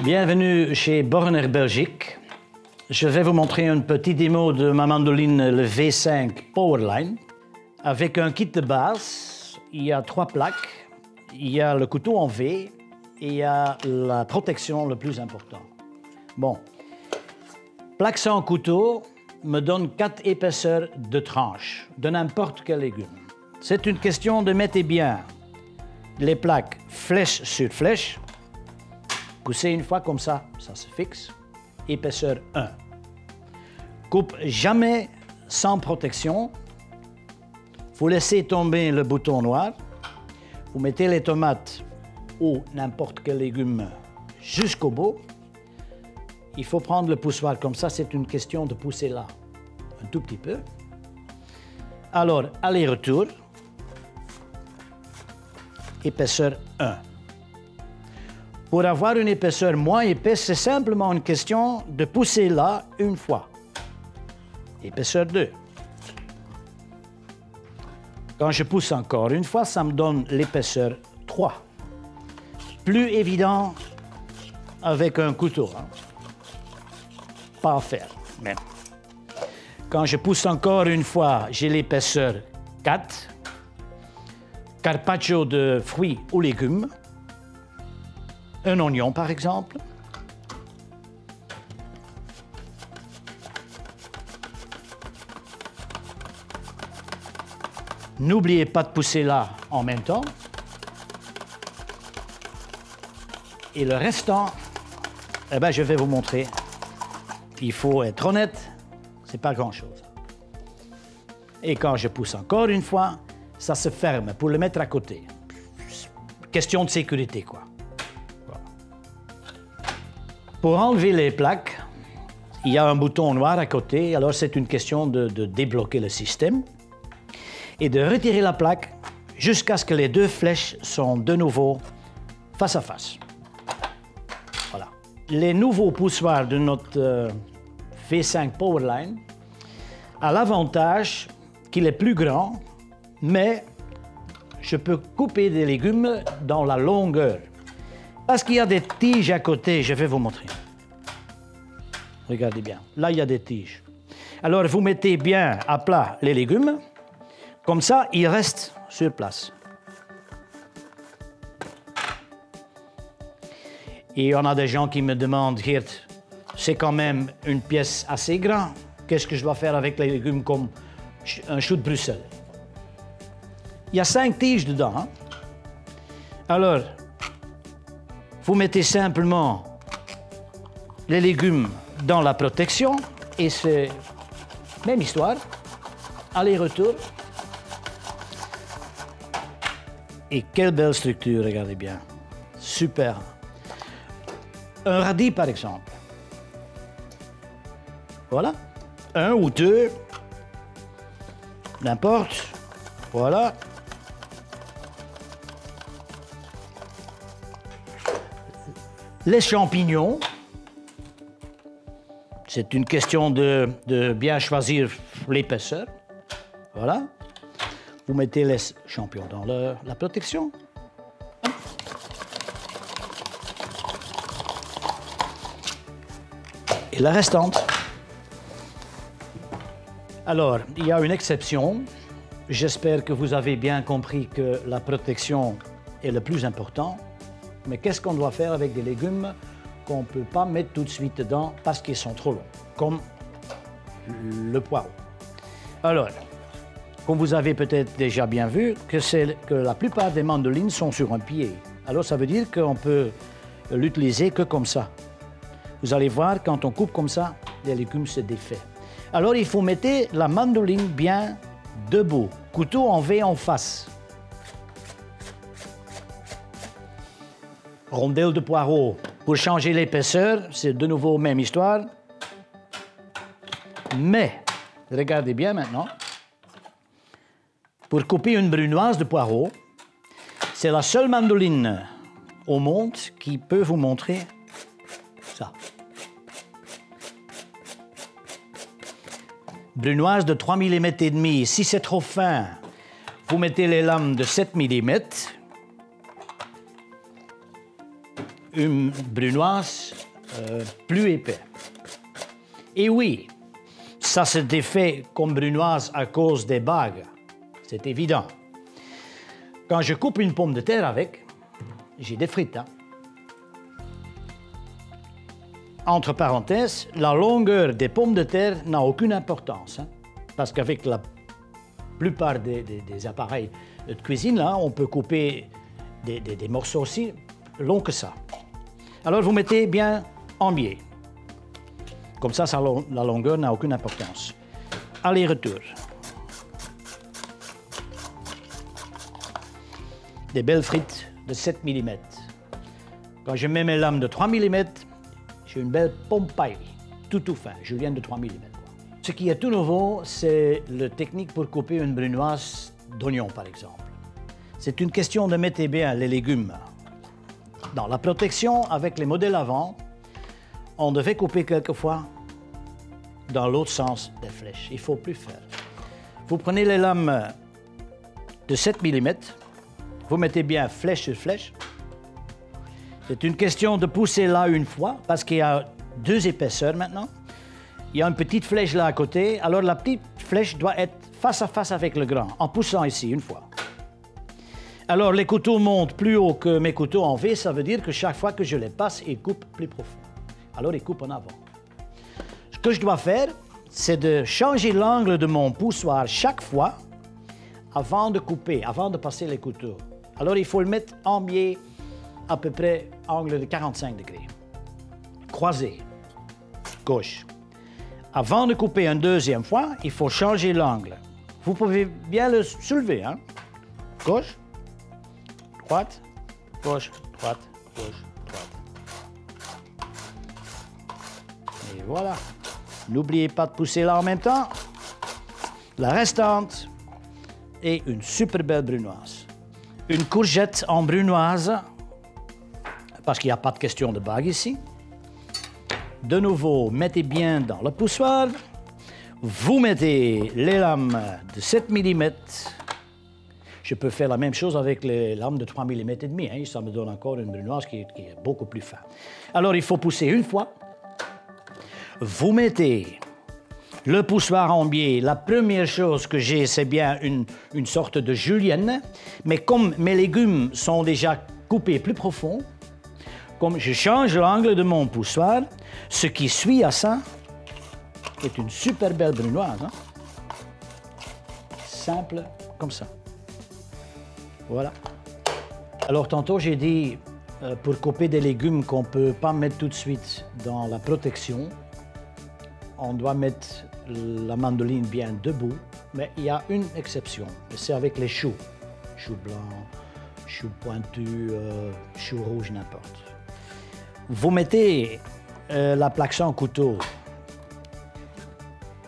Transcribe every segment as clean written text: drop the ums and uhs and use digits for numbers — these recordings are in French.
Bienvenue chez Borner Belgique. Je vais vous montrer une petite démo de ma mandoline, le V5 Powerline. Avec un kit de base, il y a 3 plaques, il y a le couteau en V et il y a la protection le plus important. Bon, plaque sans couteau me donne 4 épaisseurs de tranche de n'importe quel légume. C'est une question de mettre bien les plaques flèche sur flèche. Poussez une fois comme ça se fixe. Épaisseur 1. Coupe jamais sans protection. Vous laissez tomber le bouton noir. Vous mettez les tomates ou n'importe quel légume jusqu'au bout. Il faut prendre le poussoir comme ça. C'est une question de pousser là un tout petit peu. Alors, aller-retour. Épaisseur 1. Pour avoir une épaisseur moins épaisse, c'est simplement une question de pousser là une fois. Épaisseur 2. Quand je pousse encore une fois, ça me donne l'épaisseur 3. Plus évident avec un couteau. Hein. Pas à faire, même. Quand je pousse encore une fois, j'ai l'épaisseur 4. Carpaccio de fruits ou légumes. Un oignon, par exemple. N'oubliez pas de pousser là en même temps. Et le restant, eh ben, je vais vous montrer. Il faut être honnête, c'est pas grand-chose. Et quand je pousse encore une fois, ça se ferme pour le mettre à côté. Question de sécurité, quoi. Pour enlever les plaques, il y a un bouton noir à côté, alors c'est une question de débloquer le système et de retirer la plaque jusqu'à ce que les 2 flèches sont de nouveau face à face. Voilà. Les nouveaux poussoirs de notre V5 Powerline a l'avantage qu'il est plus grand, mais je peux couper des légumes dans la longueur. Parce qu'il y a des tiges à côté, je vais vous montrer. Regardez bien, là il y a des tiges. Alors vous mettez bien à plat les légumes, comme ça ils restent sur place. Et on a des gens qui me demandent, Geert, c'est quand même une pièce assez grande, qu'est-ce que je dois faire avec les légumes comme un chou de Bruxelles? Il y a 5 tiges dedans. Hein? Alors, vous mettez simplement les légumes dans la protection et c'est même histoire, aller-retour. Et quelle belle structure, regardez bien. Super. Un radis, par exemple. Voilà. 1 ou 2, n'importe. Voilà. Les champignons, c'est une question de bien choisir l'épaisseur. Voilà. Vous mettez les champignons dans la protection. Et la restante. Alors, il y a une exception. J'espère que vous avez bien compris que la protection est le plus important. Mais qu'est-ce qu'on doit faire avec des légumes qu'on ne peut pas mettre tout de suite dedans parce qu'ils sont trop longs, comme le poireau. Alors, comme vous avez peut-être déjà bien vu, que la plupart des mandolines sont sur un pied. Alors, ça veut dire qu'on peut l'utiliser que comme ça. Vous allez voir, quand on coupe comme ça, les légumes se défait. Alors, il faut mettre la mandoline bien debout, couteau en V en face. Rondelle de poireau. Pour changer l'épaisseur, c'est de nouveau la même histoire. Mais, regardez bien maintenant. Pour couper une brunoise de poireau, c'est la seule mandoline au monde qui peut vous montrer ça. Brunoise de 3 mm et demi. Si c'est trop fin, vous mettez les lames de 7 mm. Une brunoise plus épais. Et oui, ça se défait comme brunoise à cause des bagues. C'est évident. Quand je coupe une pomme de terre avec, j'ai des frites. Hein. Entre parenthèses, la longueur des pommes de terre n'a aucune importance. Hein, parce qu'avec la plupart des appareils de cuisine, là, on peut couper des morceaux aussi longs que ça. Alors vous mettez bien en biais. Comme ça, la longueur n'a aucune importance. Aller-retour. Des belles frites de 7 mm. Quand je mets mes lames de 3 mm, j'ai une belle pomme paille, tout fin, julienne de 3 mm. Ce qui est tout nouveau, c'est la technique pour couper une brunoise d'oignon, par exemple. C'est une question de mettre bien les légumes. Dans la protection, avec les modèles avant, on devait couper quelquefois dans l'autre sens des flèches. Il ne faut plus faire. Vous prenez les lames de 7 mm, vous mettez bien flèche sur flèche. C'est une question de pousser là une fois, parce qu'il y a 2 épaisseurs maintenant. Il y a une petite flèche là à côté, alors la petite flèche doit être face à face avec le grand, en poussant ici une fois. Alors les couteaux montent plus haut que mes couteaux en V, ça veut dire que chaque fois que je les passe, ils coupent plus profond. Alors ils coupent en avant. Ce que je dois faire, c'est de changer l'angle de mon poussoir chaque fois avant de couper, avant de passer les couteaux. Alors il faut le mettre en biais, à peu près angle de 45 degrés. Croisé, gauche. Avant de couper une deuxième fois, il faut changer l'angle. Vous pouvez bien le soulever, hein? Gauche, droite, gauche, droite, gauche, droite. Et voilà. N'oubliez pas de pousser là en même temps. La restante est une super belle brunoise. Une courgette en brunoise, parce qu'il n'y a pas de question de bague ici. De nouveau, mettez bien dans le poussoir. Vous mettez les lames de 7 mm. Je peux faire la même chose avec les lames de 3 mm et demi. Hein. Ça me donne encore une brunoise qui est beaucoup plus fin. Alors, il faut pousser une fois. Vous mettez le poussoir en biais. La première chose que j'ai, c'est bien une sorte de julienne. Mais comme mes légumes sont déjà coupés plus profond, comme je change l'angle de mon poussoir, ce qui suit à ça est une super belle brunoise. Hein? Simple comme ça. Voilà. Alors tantôt j'ai dit pour couper des légumes qu'on ne peut pas mettre tout de suite dans la protection, on doit mettre la mandoline bien debout, mais il y a une exception, c'est avec les choux. Choux blancs, choux pointus, choux rouges, n'importe. Vous mettez la plaque sans couteau.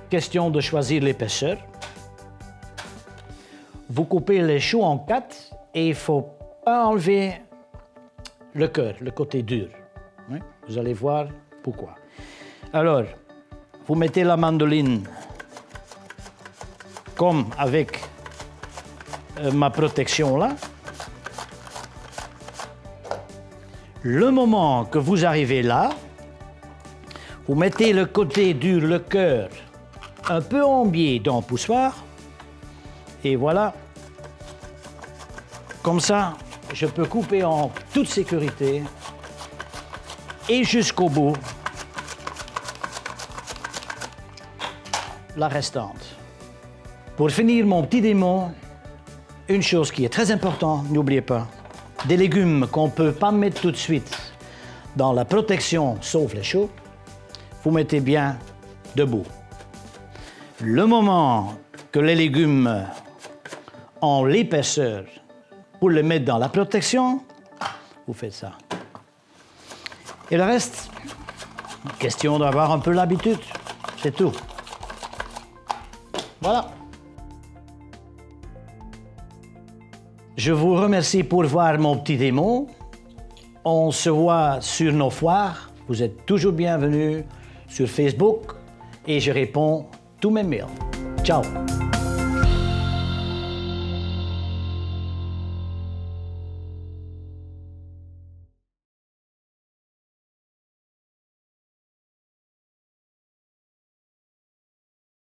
Question de choisir l'épaisseur. Vous coupez les choux en 4 et il ne faut pas enlever le cœur, le côté dur. Oui? Vous allez voir pourquoi. Alors, vous mettez la mandoline comme avec ma protection là. Le moment que vous arrivez là, vous mettez le côté dur, le cœur, un peu en biais dans le poussoir. Et voilà. Comme ça, je peux couper en toute sécurité et jusqu'au bout la restante. Pour finir mon petit démon, une chose qui est très importante, n'oubliez pas, des légumes qu'on ne peut pas mettre tout de suite dans la protection, sauf les choux, vous mettez bien debout. Le moment que les légumes ont l'épaisseur pour les mettre dans la protection, vous faites ça. Et le reste, question d'avoir un peu l'habitude, c'est tout. Voilà. Je vous remercie pour voir mon petit démo. On se voit sur nos foires. Vous êtes toujours bienvenus sur Facebook et je réponds tous mes mails. Ciao.